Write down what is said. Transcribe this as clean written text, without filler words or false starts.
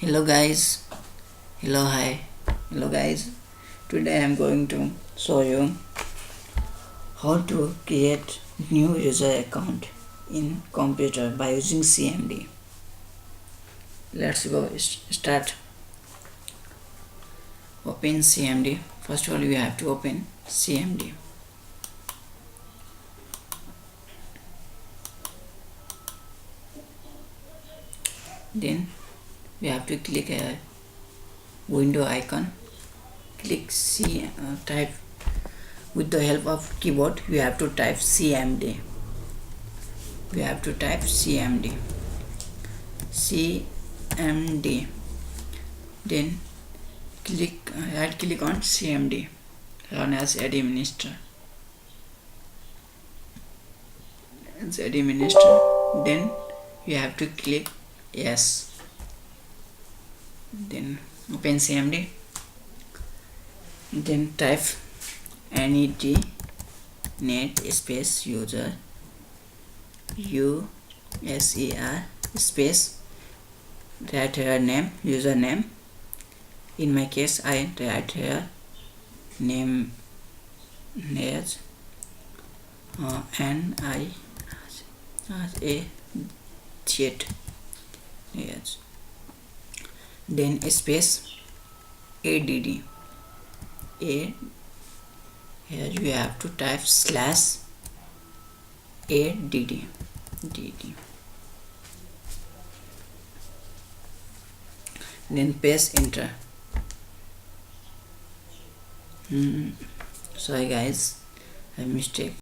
Hello guys, hello guys. Today I am going to show you how to create new user account in computer by using CMD. Let's go start. Open CMD. First of all, we have to open CMD. Then we have to click a window icon. Click type with the help of keyboard. We have to type CMD. We have to type CMD. CMD. Then right click on CMD. Run as administrator. As administrator. Then you have to click yes. Then open CMD. Then type net space user user space, write here name, username. In my case I write here name as NIAZ yes. Then space add here you have to type slash add. Then press enter. Sorry guys, I mistake.